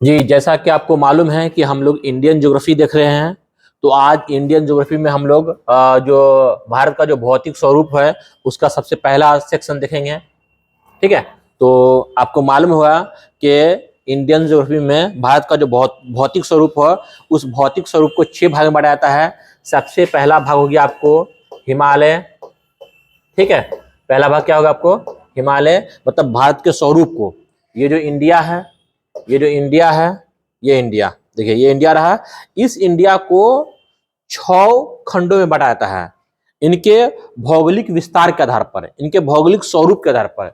जी, जैसा कि आपको मालूम है कि हम लोग इंडियन ज्योग्राफी देख रहे हैं। तो आज इंडियन ज्योग्राफी में हम लोग जो भारत का जो भौतिक स्वरूप है उसका सबसे पहला सेक्शन देखेंगे। ठीक है। तो आपको मालूम होगा कि इंडियन ज्योग्राफी में भारत का जो भौतिक स्वरूप है उस भौतिक स्वरूप को 6 भाग में बांटा जाता है। सबसे पहला भाग हो गया आपको हिमालय। ठीक है। पहला भाग क्या होगा आपको? हिमालय, मतलब भारत के स्वरूप को। ये जो इंडिया है, ये जो इंडिया है, ये इंडिया, देखिए ये इंडिया रहा। इस इंडिया को 6 खंडों में बांटा जाता है इनके भौगोलिक विस्तार के आधार पर, इनके भौगोलिक स्वरूप के आधार पर,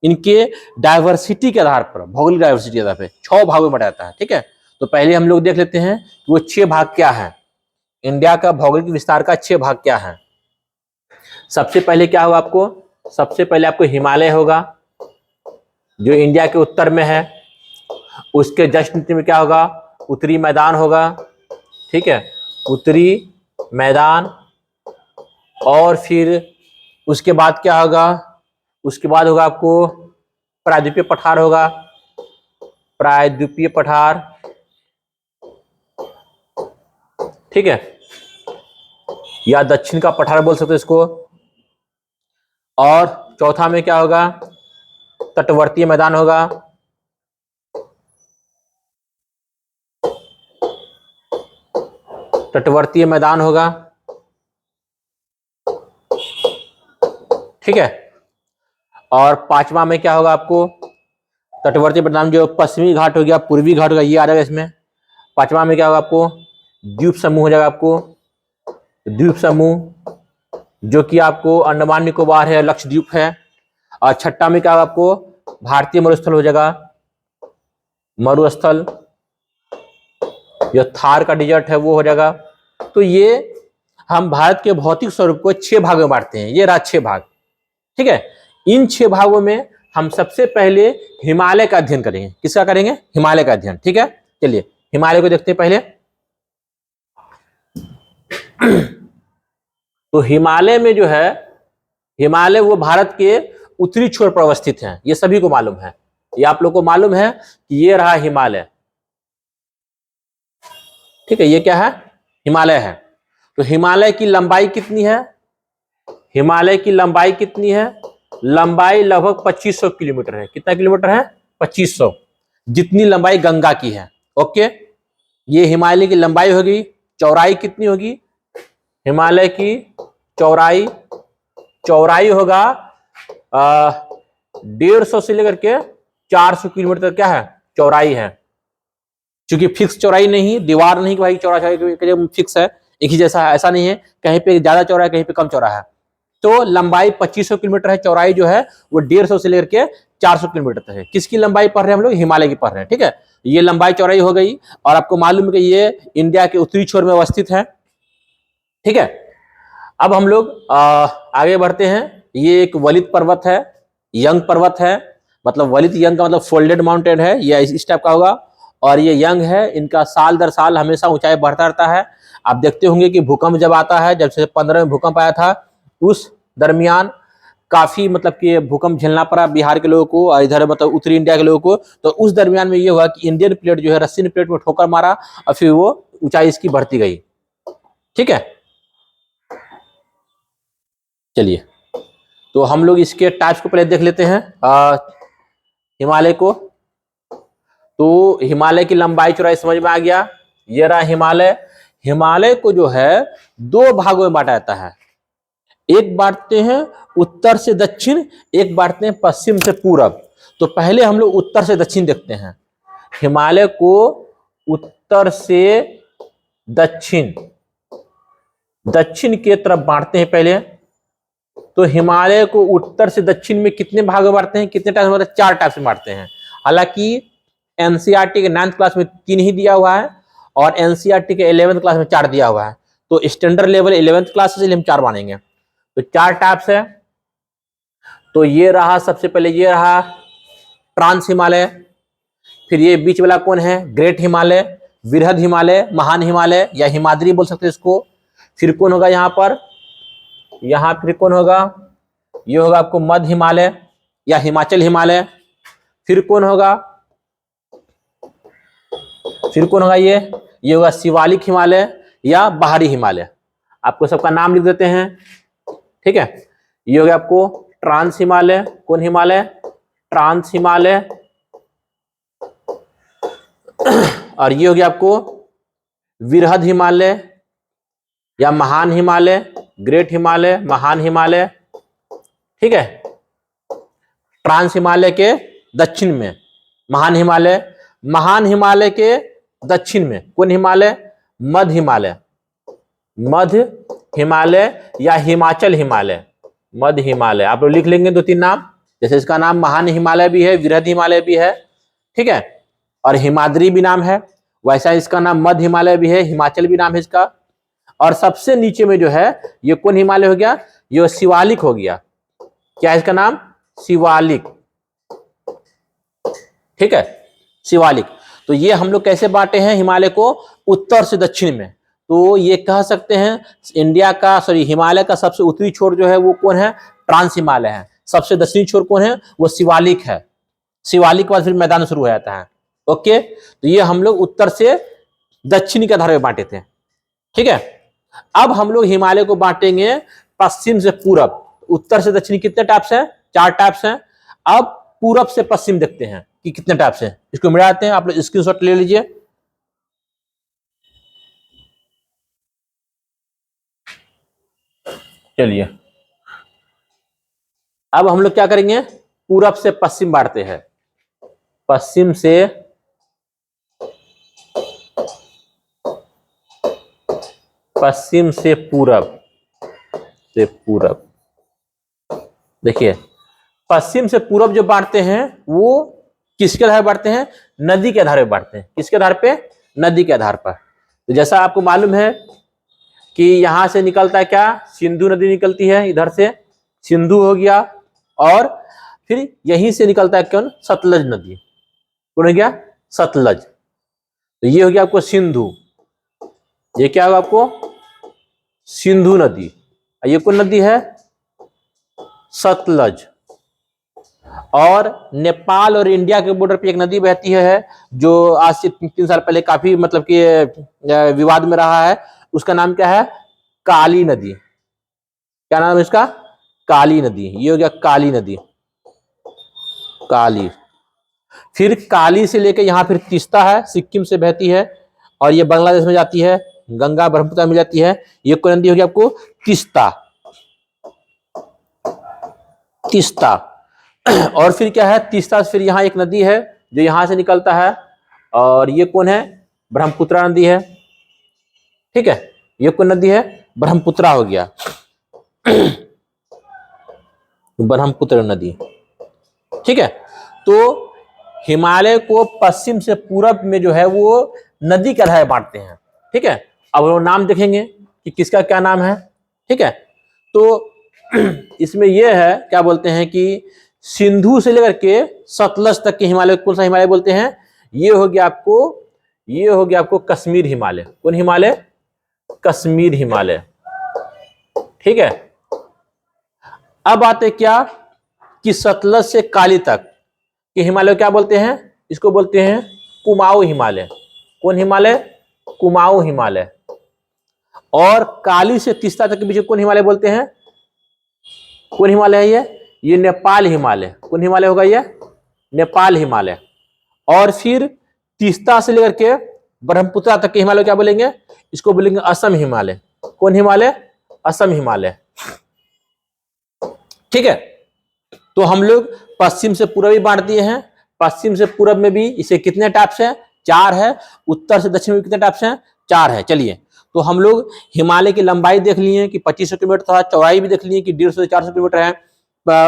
इनके डायवर्सिटी के आधार पर, भौगोलिक डायवर्सिटी के आधार पर 6 भागों में बांटा जाता है। ठीक है। तो पहले हम लोग देख लेते हैं कि वो 6 भाग क्या है, इंडिया का भौगोलिक विस्तार का 6 भाग क्या है। सबसे पहले क्या होगा आपको? सबसे पहले आपको हिमालय होगा जो इंडिया के उत्तर में है। उसके जस्ट नीचे में क्या होगा? उत्तरी मैदान होगा। ठीक है, उत्तरी मैदान। और फिर उसके बाद क्या होगा? उसके बाद होगा आपको प्रायद्वीपीय पठार होगा, प्रायद्वीपीय पठार। ठीक है, या दक्षिण का पठार बोल सकते हो इसको। और चौथा में क्या होगा? तटवर्तीय मैदान होगा। तटवर्तीय मैदान होगा। ठीक है। और पांचवा में क्या होगा आपको? तटवर्तीय मैदान जो पश्चिमी घाट हो गया, पूर्वी घाट हो गया, ये आ जाएगा इसमें। पांचवा में क्या होगा आपको? द्वीप समूह हो जाएगा आपको, द्वीप समूह, जो कि आपको अंडमान निकोबार है, लक्षद्वीप है। और छठा में क्या होगा आपको? भारतीय मरुस्थल हो जाएगा, मरुस्थल, जो थार का डिजर्ट है वो हो जाएगा। तो ये हम भारत के भौतिक स्वरूप को 6 भागों में बांटते हैं। ये रहा 6 भाग। ठीक है। इन 6 भागों में हम सबसे पहले हिमालय का अध्ययन करेंगे। किसका करेंगे? हिमालय का अध्ययन। ठीक है, चलिए हिमालय को देखते हैं पहले। तो हिमालय में जो है, हिमालय वो भारत के उत्तरी छोर पर अवस्थित है, ये सभी को मालूम है। ये आप लोग को मालूम है कि ये रहा हिमालय। ठीक है, ये क्या है? हिमालय है। तो हिमालय की लंबाई कितनी है? हिमालय की लंबाई कितनी है? लंबाई लगभग 2500 किलोमीटर है। कितना किलोमीटर है? 2500, जितनी लंबाई गंगा की है। ओके, ये हिमालय की लंबाई होगी। चौड़ाई कितनी होगी? हिमालय की चौड़ाई, चौड़ाई होगा 150 से लेकर के 400 किलोमीटर तक क्या है? चौड़ाई है। क्योंकि फिक्स चौड़ाई नहीं, दीवार नहीं कि भाई चौड़ा फिक्स है, एक ही जैसा है, ऐसा नहीं है। कहीं पे ज्यादा चौड़ा है, कहीं पे कम चौड़ा है। तो लंबाई 2500 किलोमीटर है, चौड़ाई जो है वो 150 से लेकर के 400 किलोमीटर तक है। किसकी लंबाई पढ़ रहे हैं हम लोग? हिमालय की पढ़ रहे हैं। ठीक है, ये लंबाई चौड़ाई हो गई। और आपको मालूम है कि ये इंडिया के उत्तरी छोर में अवस्थित है। ठीक है, अब हम लोग आगे बढ़ते हैं। ये एक वलित पर्वत है, यंग पर्वत है। मतलब वलित यंग का मतलब फोल्डेड माउंटेन है, ये इस टाइप का होगा। और ये यंग है, इनका साल दर साल हमेशा ऊंचाई बढ़ता रहता है। आप देखते होंगे कि भूकंप जब आता है, जब से 15 में भूकंप आया था, उस दरमियान काफी मतलब कि भूकंप झेलना पड़ा बिहार के लोगों को और इधर मतलब उत्तरी इंडिया के लोगों को। तो उस दरमियान में ये हुआ कि इंडियन प्लेट जो है रशियन प्लेट में ठोकर मारा और फिर वो ऊंचाई इसकी बढ़ती गई। ठीक है, चलिए तो हम लोग इसके टाइप्स को पहले देख लेते हैं हिमालय को। तो हिमालय की लंबाई चौड़ाई समझ में आ गया। ये रहा हिमालय। हिमालय को जो है 2 भागों में बांटा जाता है। एक बांटते हैं उत्तर से दक्षिण, एक बांटते हैं पश्चिम से पूरब। तो पहले हम लोग उत्तर से दक्षिण देखते हैं। हिमालय को उत्तर से दक्षिण, दक्षिण की तरफ बांटते हैं पहले। तो हिमालय को उत्तर से दक्षिण में कितने भाग में बांटते हैं? कितने टाइप में? 4 टाइप से बांटते हैं। हालांकि एनसीईआरटी के 9th क्लास में 3 ही दिया हुआ है और एनसीईआरटी के 11th क्लास में 4 दिया हुआ है। तो स्टैंडर्ड लेवल 11th क्लास से हम 4 मानेंगे। तो 4 टाइप्स है। तो ये रहा, सबसे पहले ये रहा ट्रांस हिमालय। फिर ये बीच वाला कौन है? ग्रेट हिमालय, वृहद हिमालय, महान हिमालय या हिमाद्री बोल सकते हैं इसको। फिर कौन होगा यहाँ पर? यहाँ फिर कौन होगा? ये होगा आपको मध्य हिमालय या हिमाचल हिमालय। फिर कौन होगा? फिर कौन होगा ये होगा शिवालिक हिमालय या बाहरी हिमालय। आपको सबका नाम लिख देते हैं, ठीक है। ये हो गया आपको ट्रांस हिमालय, कौन हिमालय, ट्रांस हिमालय। और ये हो गया आपको विरहद हिमालय या महान हिमालय, ग्रेट हिमालय, महान हिमालय, ठीक है। ट्रांस हिमालय के दक्षिण में महान हिमालय, महान हिमालय के दक्षिण में कौन हिमालय, मध्य हिमालय, मध्य हिमालय या हिमाचल हिमालय, मध्य हिमालय। आप लोग लिख लेंगे 2-3 नाम, जैसे इसका नाम महान हिमालय भी है, विरहद हिमालय भी है, ठीक है, और हिमाद्री भी नाम है। वैसा इसका नाम मध्य हिमालय भी है, हिमाचल भी नाम है इसका। और सबसे नीचे में जो है ये कौन हिमालय हो गया, ये शिवालिक हो गया। क्या है इसका नाम, शिवालिक, ठीक है, शिवालिक। तो ये हम लोग कैसे बांटे हैं हिमालय को, उत्तर से दक्षिण में। तो ये कह सकते हैं इंडिया का, सॉरी, हिमालय का सबसे उत्तरी छोर जो है वो कौन है, ट्रांस हिमालय है। सबसे दक्षिणी छोर कौन है, वो शिवालिक है। शिवालिक के बाद फिर मैदान शुरू हो जाता है। ओके, तो ये हम लोग उत्तर से दक्षिणी के आधार पर बांटे थे, ठीक है। अब हम लोग हिमालय को बांटेंगे पश्चिम से पूरब। उत्तर से दक्षिणी कितने टाइप्स हैं, 4 टाइप्स हैं। अब पूरब से पश्चिम देखते हैं कि कितने टाइप्स हैं, इसको मिलाते हैं। आप लोग स्क्रीनशॉट ले लीजिए। चलिए, अब हम लोग क्या करेंगे, पूरब से पश्चिम बांटते हैं। पश्चिम से पूरब, से पूरब। देखिए, पश्चिम से पूरब जो बांटते हैं वो किसके आधार पर बांटते हैं, नदी के आधार पर बांटते हैं। किसके आधार पे, नदी के आधार पर। तो जैसा आपको मालूम है कि यहां से निकलता है क्या, सिंधु नदी निकलती है, इधर से सिंधु हो गया, और फिर यहीं से निकलता है कौन, सतलज नदी। कौन हो गया, सतलज। तो ये हो गया आपको सिंधु, ये क्या होगा आपको, सिंधु नदी। ये कौन नदी है, सतलज। और नेपाल और इंडिया के बॉर्डर पे एक नदी बहती है जो आज से 3 साल पहले काफी मतलब कि विवाद में रहा है। उसका नाम क्या है, काली नदी। क्या नाम है इसका, काली नदी। ये हो गया काली नदी, काली। फिर काली से लेके यहाँ फिर तीस्ता है, सिक्किम से बहती है, और ये बांग्लादेश में जाती है, गंगा ब्रह्मपुत्र में जाती है। ये कौन नदी होगी आपको, तीस्ता, तीस्ता। और फिर क्या है, तीस्ता से फिर यहाँ एक नदी है जो यहाँ से निकलता है, और ये कौन है, ब्रह्मपुत्र नदी है, ठीक है। ये कौन नदी है, ब्रह्मपुत्र हो गया, ब्रह्मपुत्र नदी, ठीक है। तो हिमालय को पश्चिम से पूरब में जो है वो नदी के आधार बांटते हैं, ठीक है। अब वो नाम देखेंगे कि किसका क्या नाम है, ठीक है। तो इसमें यह है, क्या बोलते हैं कि सिंधु से लेकर के सतलज तक के हिमालय कौन सा हिमालय बोलते हैं, ये हो गया आपको कश्मीर हिमालय। कौन हिमालय, कश्मीर हिमालय, ठीक है। अब आते क्या कि सतलज से काली तक के हिमालय क्या बोलते हैं, इसको बोलते हैं कुमाऊं हिमालय। कौन हिमालय, कुमाऊं हिमालय। और काली से तीस्ता तक के बीच कौन हिमालय बोलते हैं, कौन हिमालय है ये नेपाल हिमालय। कौन हिमालय होगा, ये नेपाल हिमालय। और फिर तीस्ता से लेकर के ब्रह्मपुत्र तक के हिमालय क्या बोलेंगे, इसको बोलेंगे असम हिमालय। कौन हिमालय, असम हिमालय, ठीक है। तो हम लोग पश्चिम से पूरब ही बांट दिए हैं। पश्चिम से पूरब में भी इसे कितने टाइप्स हैं, 4 है। उत्तर से दक्षिण में कितने टाइप्स हैं, 4 है। चलिए, तो हम लोग हिमालय की लंबाई देख लिए कि 2500 किलोमीटर था, चौड़ाई भी देख लिए कि 150 से 400 किलोमीटर है।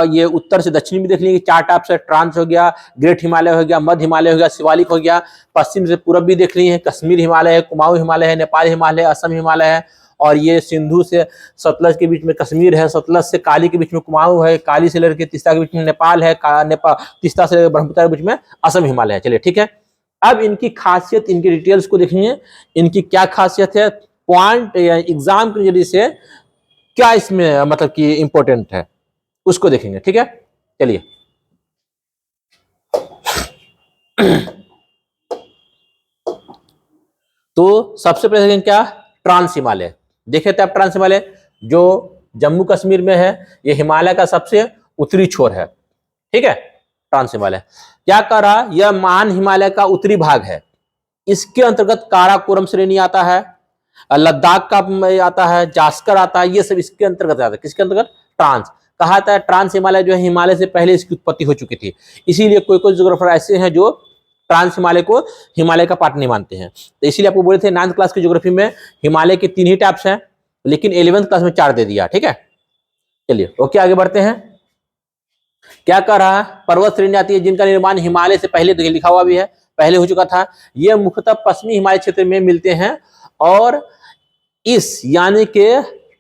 ये उत्तर से दक्षिण भी देख लिए कि 4 टाइप्स है, ट्रांस हो गया, ग्रेट हिमालय हो गया, मध्य हिमालय हो गया, शिवालिक हो गया। पश्चिम से पूरब भी देख लिए हैं, कश्मीर हिमालय है, कुमाऊं हिमालय है, नेपाल हिमालय है, असम हिमालय है। और ये सिंधु से सतलज के बीच में कश्मीर है, सतलज से काली के बीच में कुमाऊं है, काली से लेकर तीस्ता के बीच में नेपाल है, तीस्ता से ब्रह्मपुत्र के बीच में असम हिमालय है। चलिए, ठीक है। अब इनकी खासियत, इनकी डिटेल्स को देखेंगे, इनकी क्या खासियत है, पॉइंट या एग्जाम के नजरिए से क्या इसमें मतलब कि इंपॉर्टेंट है, उसको देखेंगे, ठीक है। चलिए, तो सबसे पहले देखेंगे क्या, ट्रांस हिमालय। देखे थे आप ट्रांस हिमालय जो जम्मू कश्मीर में है, ये हिमालय का सबसे उत्तरी छोर है, ठीक है। ट्रांस हिमालय क्या कर रहा, यह महान हिमालय का उत्तरी भाग है। इसके अंतर्गत काराकोरम श्रेणी आता है, लद्दाख का आता है, जास्कर आता है, ये सब इसके अंतर्गत आता है। किसके अंतर्गत, ट्रांस। कहा जाता है ट्रांस हिमालय जो है हिमालय से पहले इसकी उत्पत्ति हो चुकी थी, इसीलिए कोई कोई ज्योग्राफर ऐसे हैं जो ट्रांस हिमालय को हिमालय का पार्ट नहीं मानते हैं। तो इसीलिए आपको बोले थे 9th क्लास की ज्योग्राफी में हिमालय के 3 ही टाइप्स हैं, लेकिन 11th क्लास में 4 दे दिया, ठीक है। चलिए ओके, आगे बढ़ते हैं। क्या कर रहा है, पर्वत श्रेणी आती है जिनका निर्माण हिमालय से पहले, तो लिखा हुआ भी है, पहले हो चुका था। ये मुख्यतः पश्चिमी हिमालय क्षेत्र में मिलते हैं, और इस यानी कि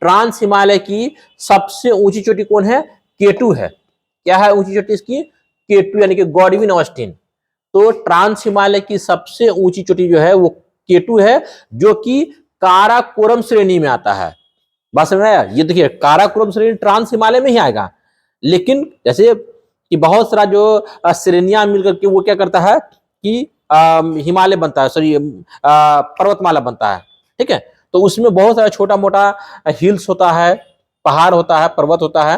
ट्रांस हिमालय की सबसे ऊंची चोटी कौन है, केटू है। क्या है ऊंची चोटी इसकी, केटू यानी कि गॉडविन ऑस्टिन। तो ट्रांस हिमालय की सबसे ऊंची चोटी जो है वो केटू है, जो कि काराकोरम श्रेणी में आता है। बात समझ आया, ये देखिए काराकोरम श्रेणी ट्रांस हिमालय में ही आएगा, लेकिन जैसे कि बहुत सारा जो श्रेणियां मिलकर के वो क्या करता है कि हिमालय बनता है, सॉरी पर्वतमाला बनता है, ठीक है। तो उसमें बहुत सारा छोटा मोटा हिल्स होता है, पहाड़ होता है, पर्वत होता है।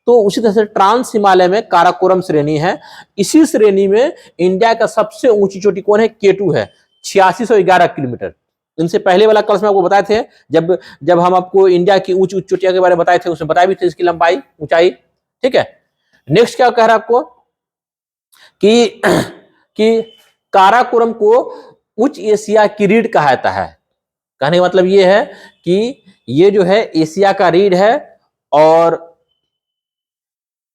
तो उसी तरह से ट्रांस हिमालय में काराकोरम श्रेणी है। इसी श्रेणी में इंडिया का सबसे ऊंची चोटी कौन है, केटू है, 8611 किलोमीटर। इनसे पहले वाला क्लास में आपको बताए थे, जब हम आपको इंडिया की ऊंची ऊंची चोटियों के बारे में बताए थे, उसमें बताए भी थे इसकी लंबाई, ऊंचाई, ठीक है। नेक्स्ट क्या कह रहा है आपको कि काराकोरम को उच्च एशिया की रीढ़ कहा जाता है। कहने का मतलब ये है कि ये जो है एशिया का रीढ़ है, और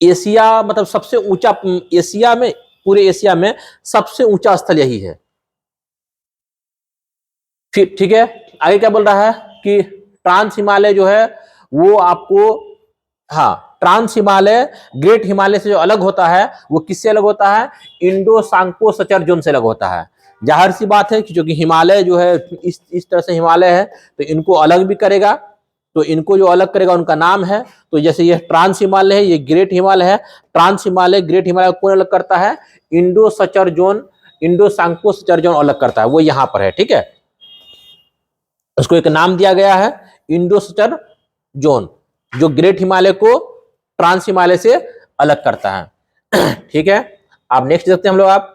एशिया मतलब सबसे ऊंचा, एशिया में, पूरे एशिया में सबसे ऊंचा स्थल यही है, ठीक है। आगे क्या बोल रहा है कि ट्रांस हिमालय जो है वो आपको, हाँ, ट्रांस हिमालय ग्रेट हिमालय से जो अलग होता है वो किससे अलग होता है, इंडो सांको सचर जोन से अलग होता है। जाहिर सी बात है कि जो कि हिमालय जो है इस तरह से हिमालय है, तो इनको अलग भी करेगा। तो इनको जो अलग करेगा उनका नाम है, तो जैसे ये ट्रांस हिमालय है, ये ग्रेट हिमालय है। ट्रांस हिमालय ग्रेट हिमालय कौन अलग करता है, Indo suture zone, Indo Tsangpo suture zone अलग करता है, वो यहाँ पर है, ठीक है। उसको एक नाम दिया गया है इंडो सचर जोन, जो ग्रेट हिमालय को ट्रांस हिमालय से अलग करता है, ठीक है। अब नेक्स्ट देखते हैं हम लोग, आप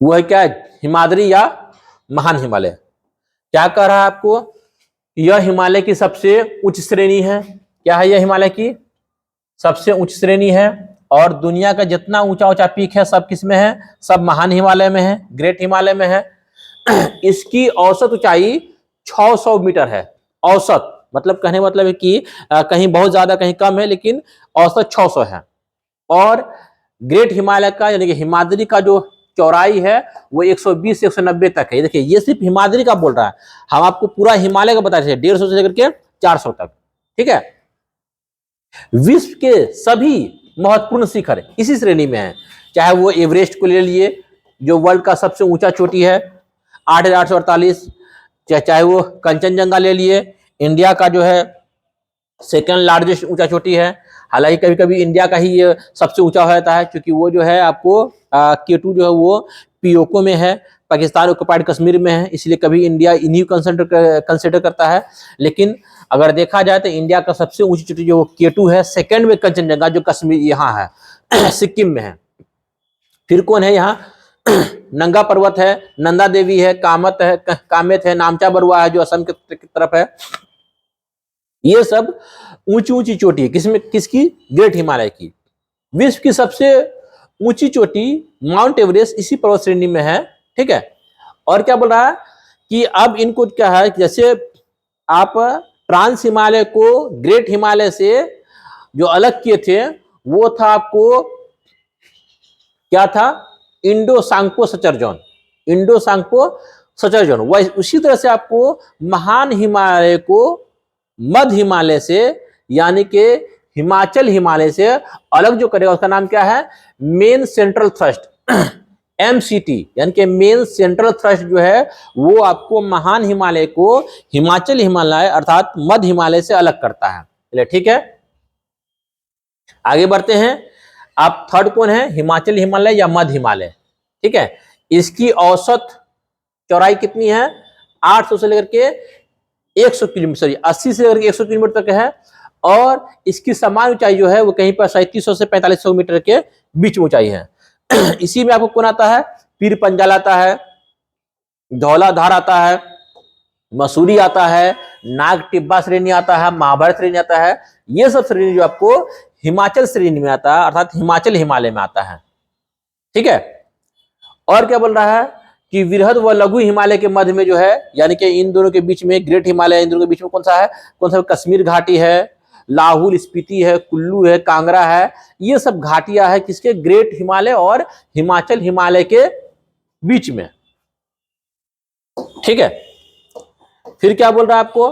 वो है क्या, हिमाद्री या महान हिमालय। क्या कह रहा है आपको, यह हिमालय की सबसे उच्च श्रेणी है। क्या है, यह हिमालय की सबसे उच्च श्रेणी है, और दुनिया का जितना ऊंचा ऊंचा पीक है सब किस में है, सब महान हिमालय में है, ग्रेट हिमालय में है। इसकी औसत ऊंचाई 600 मीटर है। औसत मतलब कहने मतलब है कि कहीं बहुत ज्यादा कहीं कम है, लेकिन औसत 600 है। और ग्रेट हिमालय का यानी कि हिमाद्री का जो चौड़ाई है वो 120 से 190 तक है। देखिए ये सिर्फ हिमाद्री का बोल रहा है, हम आपको पूरा हिमालय का बता रहे हैं, 150 से लेकर के 400 तक, ठीक है। विश्व के सभी महत्वपूर्ण शिखर इसी श्रेणी में है, चाहे वो एवरेस्ट को ले लिए जो वर्ल्ड का सबसे ऊंचा चोटी है 8848, चाहे वो कंचनजंगा ले लिए, इंडिया का जो है सेकंड लार्जेस्ट ऊंचा चोटी है। हालांकि कभी कभी इंडिया का ही ये सबसे ऊंचा हो जाता है, क्योंकि वो जो है आपको केटू जो है वो पीओको में है, पाकिस्तान ऑक्युपाइड कश्मीर में है, इसलिए कभी इंडिया इन्हीं कंसिडर करता है। लेकिन अगर देखा जाए तो इंडिया का सबसे ऊंची चोटी जो केटू है, सेकंड में कंचनजंगा जो कश्मीर यहाँ है सिक्किम में है। फिर कौन है यहाँ, नंगा पर्वत है, नंदा देवी है, कामेत है, नामचा बरुआ है जो असम की तरफ है। ये सब ऊंची ऊंची चोटी है, किसकी, ग्रेट हिमालय की। विश्व की सबसे ऊंची चोटी माउंट एवरेस्ट इसी पर्वत श्रेणी में है, ठीक है। और क्या बोल रहा है कि अब इनको क्या है, जैसे आप ट्रांस हिमालय को ग्रेट हिमालय से जो अलग किए थे वो था आपको क्या था, Indo Tsangpo suture zone, Indo Tsangpo suture zone. वह उसी तरह से आपको महान हिमालय को मध्य हिमालय से यानी कि हिमाचल हिमालय से अलग जो करेगा उसका नाम क्या है, मेन सेंट्रल थ्रस्ट MCT, यानी कि मेन सेंट्रल थ्रस्ट जो है वो आपको महान हिमालय को हिमाचल हिमालय अर्थात मध्य हिमालय से अलग करता है। चलिए ठीक है, आगे बढ़ते हैं। आप थर्ड कौन है, हिमाचल हिमालय या मध्य हिमालय, ठीक है। इसकी औसत चौड़ाई कितनी है? 800 से लेकर के 100 किलोमीटर, सॉरी 80 से लेकर के 100 किलोमीटर तक है। और इसकी समान ऊंचाई जो है वो कहीं पर 3700 से 4500 मीटर के बीच में ऊंचाई है। इसी में आपको कौन आता है? पीर पंजाल आता है, धौलाधार आता है, मसूरी आता है, नाग टिब्बा श्रेणी आता है, महाभारत श्रेणी आता है। ये सब श्रेणी जो आपको हिमाचल श्रेणी में आता है, अर्थात हिमाचल हिमालय में आता है। ठीक है। और क्या बोल रहा है कि वृहद व लघु हिमालय के मध्य में जो है, यानी कि इन दोनों के बीच में, ग्रेट हिमालय, इन दोनों के बीच में कौन सा है? कौन सा? कश्मीर घाटी है, लाहौल स्पीति है, कुल्लू है, कांगड़ा है। ये सब घाटियां है किसके? ग्रेट हिमालय और हिमाचल हिमालय के बीच में। ठीक है। फिर क्या बोल रहा है आपको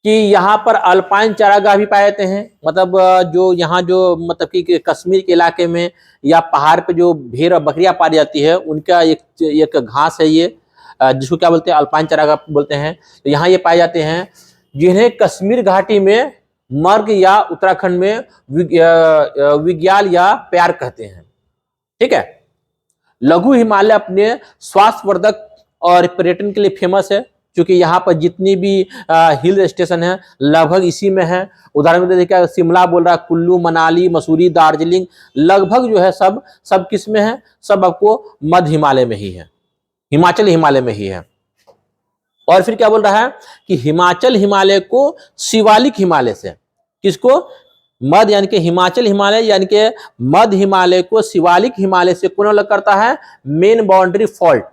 कि यहाँ पर अल्पाइन चारागाह भी पाए जाते हैं। मतलब जो यहाँ जो मतलब कि कश्मीर के इलाके में या पहाड़ पे जो भेड़ और बकरियां पाई जाती है, उनका एक घास है ये, जिसको क्या बोलते हैं? अल्पाइन चारागाह बोलते हैं। तो यहाँ ये पाए जाते हैं, जिन्हें कश्मीर घाटी में मर्ग या उत्तराखंड में विग्याल या प्यार कहते हैं। ठीक है। लघु हिमालय अपने स्वास्थ्यवर्धक और पर्यटन के लिए फेमस है, क्योंकि यहाँ पर जितनी भी हिल स्टेशन है लगभग इसी में है। उदाहरण के देखिए, शिमला बोल रहा है, कुल्लू, मनाली, मसूरी, दार्जिलिंग, लगभग जो है सब किस में है? सब आपको मध्य हिमालय में ही है, हिमाचल हिमालय में ही है। और फिर क्या बोल रहा है कि हिमाचल हिमालय को शिवालिक हिमालय से, किसको? मध्य यानी कि हिमाचल हिमालय यानी कि मध्य हिमालय को शिवालिक हिमालय से कौन अलग करता है? Main boundary fault,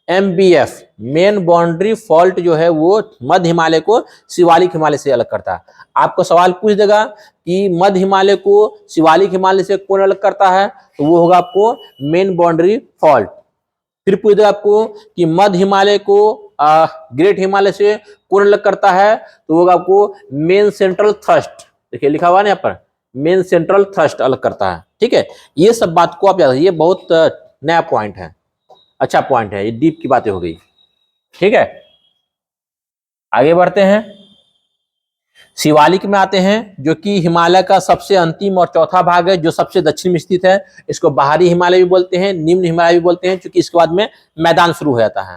MBF, main boundary fault जो है वो मध्य हिमालय को शिवालिक हिमालय से अलग करता है। आपको सवाल पूछ देगा कि मध्य हिमालय को शिवालिक हिमालय से कौन अलग करता है, तो वो होगा आपको मेन बाउंड्री फॉल्ट। फिर पूछ देगा आपको कि मध्य हिमालय को ग्रेट हिमालय से कौन अलग करता है, तो वो होगा आपको मेन सेंट्रल थ्रस्ट। देखिए लिखा हुआ है यहाँ पर, मेन सेंट्रल थ्रस्ट अलग करता है। ठीक है। ये सब बात को आप याद रखिए, ये बहुत नया पॉइंट है, अच्छा पॉइंट है, ये डीप की बातें हो गई। ठीक है। आगे बढ़ते हैं, शिवालिक में आते हैं, जो कि हिमालय का सबसे अंतिम और चौथा भाग है, जो सबसे दक्षिण में स्थित है। इसको बाहरी हिमालय भी बोलते हैं, निम्न हिमालय भी बोलते हैं, क्योंकि इसके बाद में मैदान शुरू हो जाता है।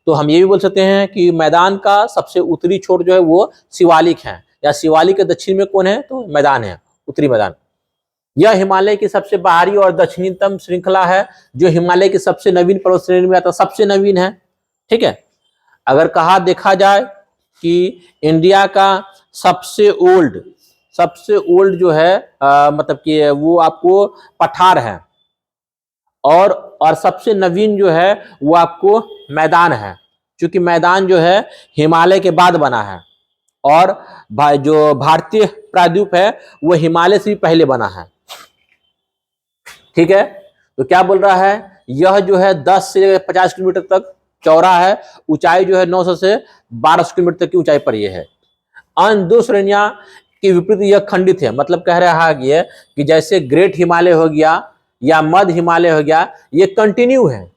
तो हम ये भी बोल सकते हैं कि मैदान का सबसे उत्तरी छोर जो है वो शिवालिक है, या शिवालिक के दक्षिण में कौन है? तो मैदान है, उत्तरी मैदान। यह हिमालय की सबसे बाहरी और दक्षिणतम श्रृंखला है, जो हिमालय की सबसे नवीन पर्वत श्रेणी में आता है, सबसे नवीन है। ठीक है। अगर कहा देखा जाए कि इंडिया का सबसे ओल्ड जो है मतलब कि वो आपको पठार है, और सबसे नवीन जो है वो आपको मैदान है, क्योंकि मैदान जो है हिमालय के बाद बना है, और जो भारतीय प्रायद्वीप है वो हिमालय से भी पहले बना है। ठीक है। तो क्या बोल रहा है, यह जो है 10 से 50 किलोमीटर तक चौड़ा है, ऊंचाई जो है 900 से 1200 किलोमीटर तक की ऊंचाई पर यह है। अन्य दो श्रेणियां के विपरीत यह खंडित है, मतलब कह रहा है कि जैसे ग्रेट हिमालय हो गया या मध्य हिमालय हो गया, ये कंटिन्यू है,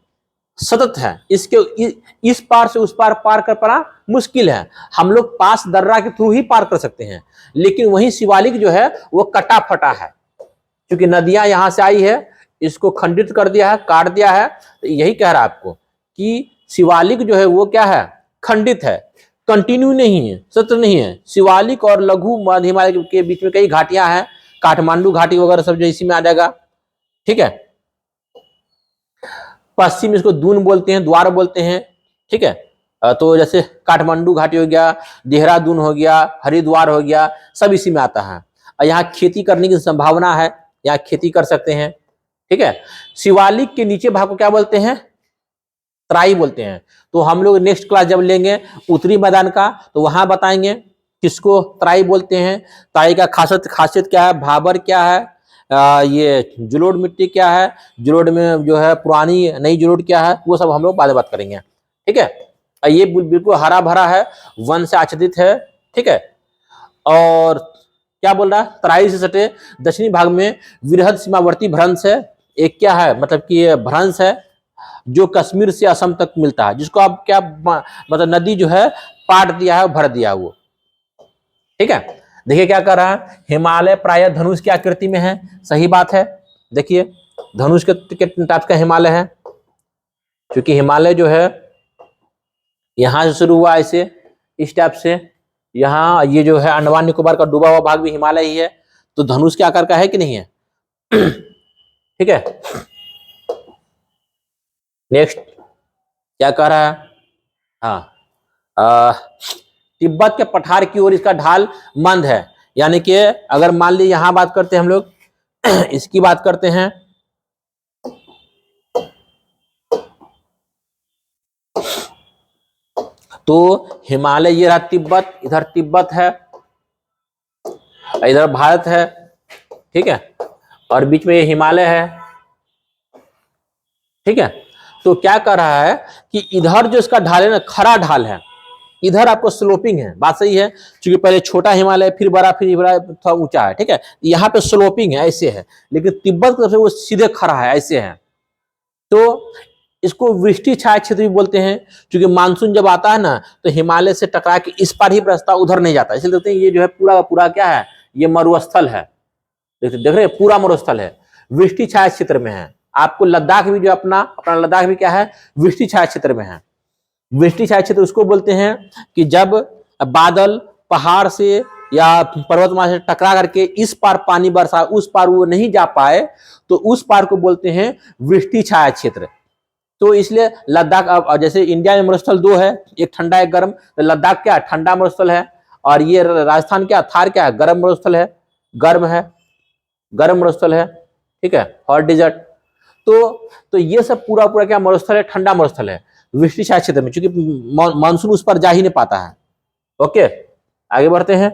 सतत है, इसके इस पार से उस पार कर पाना मुश्किल है। हम लोग पास दर्रा के थ्रू ही पार कर सकते हैं, लेकिन वही शिवालिक जो है वो कटा फटा है, क्योंकि नदियां यहां से आई है, इसको खंडित कर दिया है, काट दिया है। तो यही कह रहा है आपको कि शिवालिक जो है वो क्या है? खंडित है, कंटिन्यू नहीं है, सतत नहीं है। शिवालिक और लघु मध्य हिमालय के बीच में कई घाटियां हैं, काठमांडू घाटी वगैरह सब जो इसी में आ जाएगा। ठीक है। पश्चिम इसको दून बोलते हैं, द्वार बोलते हैं। ठीक है। तो जैसे काठमांडू घाटी हो गया, देहरादून हो गया, हरिद्वार हो गया, सब इसी में आता है। और यहाँ खेती करने की संभावना है, यहाँ खेती कर सकते हैं। ठीक है। शिवालिक के नीचे भाग को क्या बोलते हैं? तराई बोलते हैं। तो हम लोग नेक्स्ट क्लास जब लेंगे उत्तरी मैदान का, तो वहां बताएंगे किसको तराई बोलते हैं, तराई का खासियत क्या है, भाबर क्या है, ये जलोढ़ मिट्टी क्या है, जलोढ़ में जो है पुरानी नई जलोढ़ क्या है, वो सब हम लोग बाद में बात करेंगे। ठीक है। ये बिल्कुल हरा भरा है, वन से आच्छादित है। ठीक है। और क्या बोल रहा है, तराई से सटे दक्षिणी भाग में वृहद सीमावर्ती भ्रंश है। एक क्या है, मतलब कि भ्रंश है जो कश्मीर से असम तक मिलता है, जिसको आप क्या मतलब नदी जो है पाट दिया है, भर दिया वो। ठीक है। देखिए क्या कर रहा है, हिमालय प्राय धनुष की आकृति में है, सही बात है। देखिए धनुष के टाइप का हिमालय है। क्योंकि हिमालय जो है यहां से शुरू हुआ ऐसे इस टाइप से, यहाँ ये जो है अंडमान निकोबार का डूबा हुआ भाग भी हिमालय ही है, तो धनुष के आकार का है कि नहीं है। ठीक है, नेक्स्ट क्या कह रहा है, हाँ, तिब्बत के पठार की ओर इसका ढाल मंद है, यानी कि अगर मान लीजिए यहां बात करते हैं हम लोग इसकी बात करते हैं, तो हिमालय ये रहा तिब्बत, इधर तिब्बत है, इधर भारत है, ठीक है, और बीच में ये हिमालय है। ठीक है, तो क्या कर रहा है कि इधर जो इसका ढाल है ना, खरा ढाल है, इधर आपको स्लोपिंग है, बात सही है, क्योंकि पहले छोटा हिमालय फिर बड़ा थोड़ा ऊंचा है। ठीक है, यहाँ पे स्लोपिंग है, ऐसे है, लेकिन तिब्बत की तरफ से वो सीधे खड़ा है, ऐसे है। तो इसको वृष्टि छाया क्षेत्र भी बोलते हैं, क्योंकि मानसून जब आता है ना तो हिमालय से टकरा के इस पार ही बरसता, उधर नहीं जाता, इसलिए देखते हैं ये जो है पूरा पूरा क्या है, ये मरुस्थल है, देख रहे हैं, पूरा मरुस्थल है, वृष्टि छाया क्षेत्र में है। आपको लद्दाख भी जो अपना लद्दाख भी क्या है, वृष्टि छाया क्षेत्र में है। वृष्टि छाया क्षेत्र उसको बोलते हैं कि जब बादल पहाड़ से या पर्वतमाला से टकरा करके इस पार पानी बरसा, उस पार वो नहीं जा पाए, तो उस पार को बोलते हैं वृष्टि छाया क्षेत्र। तो इसलिए लद्दाख, अब जैसे इंडिया में मरुस्थल दो है, एक ठंडा एक गर्म, तो लद्दाख क्या ठंडा मरुस्थल है, और ये राजस्थान क्या थार क्या है, गर्म मरुस्थल है, गर्म है, गर्म मरुस्थल है। ठीक है, और डिजर्ट, तो ये सब पूरा पूरा क्या मरुस्थल है, ठंडा मरुस्थल है वृष्टि छाया क्षेत्र में, क्योंकि मानसून उस पर जा ही नहीं पाता है। ओके, आगे बढ़ते हैं,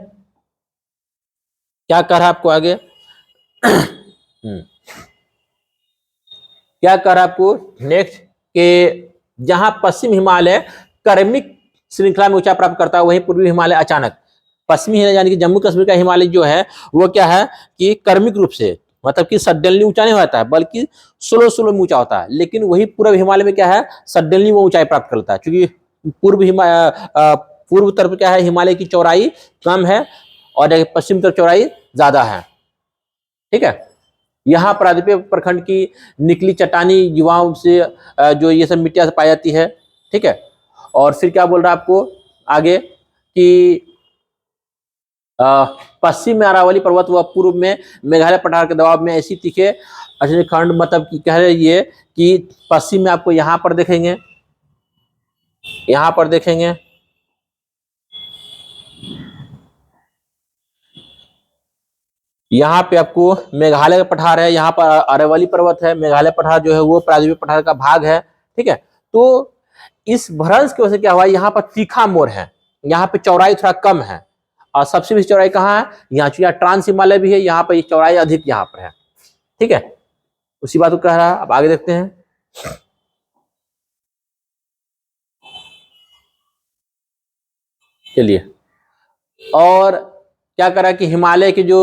क्या कर रहा है आपको आगे क्या कर रहा है आपको नेक्स्ट, के जहां पश्चिम हिमालय कर्मिक श्रृंखला में ऊंचाई प्राप्त करता है, वहीं पूर्वी हिमालय अचानक, पश्चिमी हिमालय यानी कि जम्मू कश्मीर का हिमालय जो है वो क्या है कि कर्मिक रूप से, मतलब कि सडनली ऊंचा नहीं होता है, बल्कि स्लो स्लो में ऊंचा होता है, लेकिन वही पूर्व हिमालय में क्या है, सडनली वो ऊंचाई प्राप्त करता है, क्योंकि पूर्व तरफ क्या है, हिमालय की चौड़ाई कम है और पश्चिम तरफ चौड़ाई ज्यादा है। ठीक है, यहाँ प्रायद्वीपीय प्रखंड की निकली चट्टानी युवाओं से जो ये सब मिट्टियां पाई जाती है। ठीक है, और फिर क्या बोल रहा है आपको आगे कि पश्चिम में अरावली पर्वत व पूर्व में मेघालय पठार के दबाव में ऐसी तीखे खंड, मतलब कि कह रहे ये कि पश्चिम में आपको यहाँ पर देखेंगे, यहाँ पर देखेंगे, यहाँ पे आपको मेघालय का पठार है, यहाँ पर अरावली पर्वत है, मेघालय पठार जो है वो प्रायद्वीपीय पठार का भाग है। ठीक है, तो इस भ्रंश की वजह से क्या हुआ, यहाँ पर तीखा मोड़ है, यहाँ पे चौड़ाई थोड़ा कम है, और सबसे भी चौड़ाई कहाँ है, यहाँ ट्रांस हिमालय भी है, यहाँ पर चौड़ाई अधिक यहाँ पर है। ठीक है, उसी बात को कह रहा है। अब आगे देखते हैं, चलिए, और क्या करा कि हिमालय के जो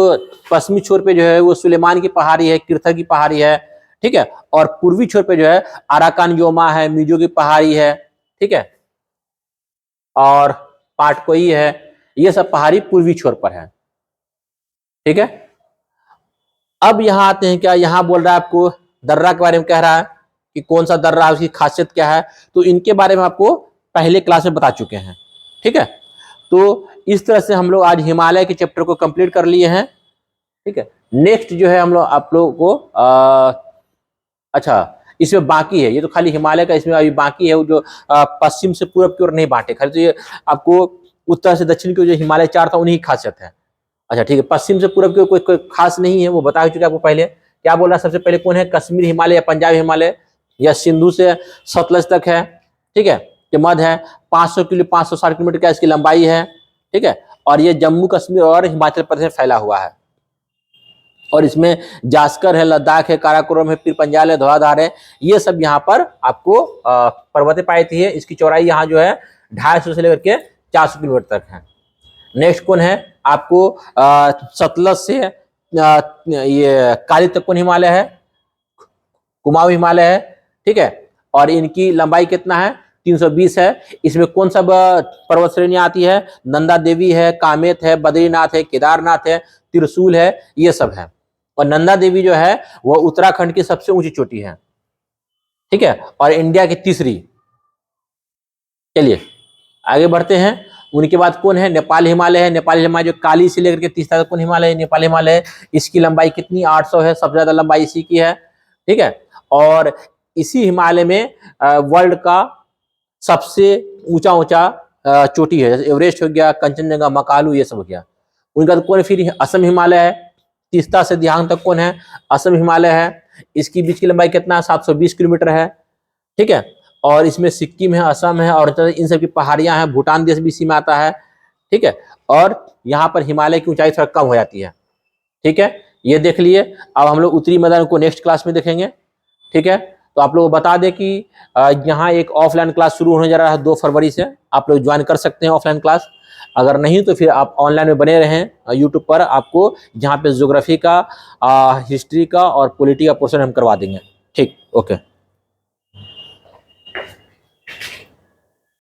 पश्चिमी छोर पे जो है वो सुलेमान की पहाड़ी है, किरथर की पहाड़ी है। ठीक है, और पूर्वी छोर पे जो है अराकान योमा है, मिजो की पहाड़ी है। ठीक है, और पाटकोई है, ये सब पहाड़ी पूर्वी छोर पर है। ठीक है, अब यहां आते हैं, क्या यहां बोल रहा है आपको दर्रा के बारे में कह रहा है कि कौन सा दर्रा है, उसकी खासियत क्या है, तो इनके बारे में आपको पहले क्लास में बता चुके हैं। ठीक है, तो इस तरह से हम लोग आज हिमालय के चैप्टर को कंप्लीट कर लिए हैं। ठीक है, नेक्स्ट जो है हम लोग आप लोगों को अच्छा, इसमें बाकी है, ये तो खाली हिमालय का इसमें अभी बाकी है, वो जो पश्चिम से पूरब की ओर नहीं बांटे, खाली तो ये आपको उत्तर से दक्षिण की जो हिमालय चार था उन्हीं की खासियत है। अच्छा ठीक है, पश्चिम से पूरब की कोई खास नहीं है, वो बता चुके आपको पहले। क्या बोला सबसे पहले, कौन है, कश्मीर हिमालय या पंजाब हिमालय या सिंधु से सतलज तक है। ठीक है, ये मध्य है, 560 किलोमीटर का इसकी लंबाई है। ठीक है, और ये जम्मू कश्मीर और हिमाचल प्रदेश में फैला हुआ है, और इसमें जास्कर है, लद्दाख है, काराकोरम है, पीर पंजाल है, धौलाधार है, ये सब यहाँ पर आपको पर्वतें पाई थी है। इसकी चौड़ाई यहाँ जो है 250 से लेकर के 400 किलोमीटर तक है। नेक्स्ट कौन है आपको, सतलज से ये काली तक्कोन हिमालय है, कुमाऊं हिमालय है। ठीक है, और इनकी लंबाई कितना है, 320 है। इसमें कौन सा पर्वत श्रेणी आती है, नंदा देवी है, कामेत है, बद्रीनाथ है, केदारनाथ है, त्रिशूल है, ये सब है। और नंदा देवी जो है वह उत्तराखंड की सबसे ऊंची चोटी है। ठीक है, और इंडिया की तीसरी। चलिए आगे बढ़ते हैं। उनके बाद कौन है? नेपाल हिमालय है। नेपाल हिमालय जो काली से लेकर के तीसरा कौन हिमालय है? नेपाल हिमालय है। इसकी लंबाई कितनी? 800 है, सबसे ज्यादा लंबाई इसी की है। ठीक है, और इसी हिमालय में वर्ल्ड का सबसे ऊंचा ऊंचा चोटी है, जैसे एवरेस्ट हो गया, कंचनजंगा, मकालू, ये सब हो गया। उनके बाद कौन? फिर असम हिमालय है। तीस्ता से दिहांग तक कौन है? असम हिमालय है। इसकी बीच की लंबाई कितना? 720 किलोमीटर है। ठीक है, और इसमें सिक्किम है, असम है, और इन सब की पहाड़ियां हैं। भूटान देश भी इसी में आता है। ठीक है, और यहाँ पर हिमालय की ऊंचाई थोड़ा कम हो जाती है। ठीक है, ये देख लिए। अब हम लोग उत्तरी मैदान को नेक्स्ट क्लास में देखेंगे। ठीक है, तो आप लोग बता दें कि यहाँ एक ऑफलाइन क्लास शुरू होने जा रहा है 2 फरवरी से। आप लोग ज्वाइन कर सकते हैं ऑफलाइन क्लास। अगर नहीं तो फिर आप ऑनलाइन में बने रहें यूट्यूब पर। आपको जहाँ पे ज्योग्राफी का, हिस्ट्री का और पॉलिटी का पोर्शन हम करवा देंगे। ठीक, ओके।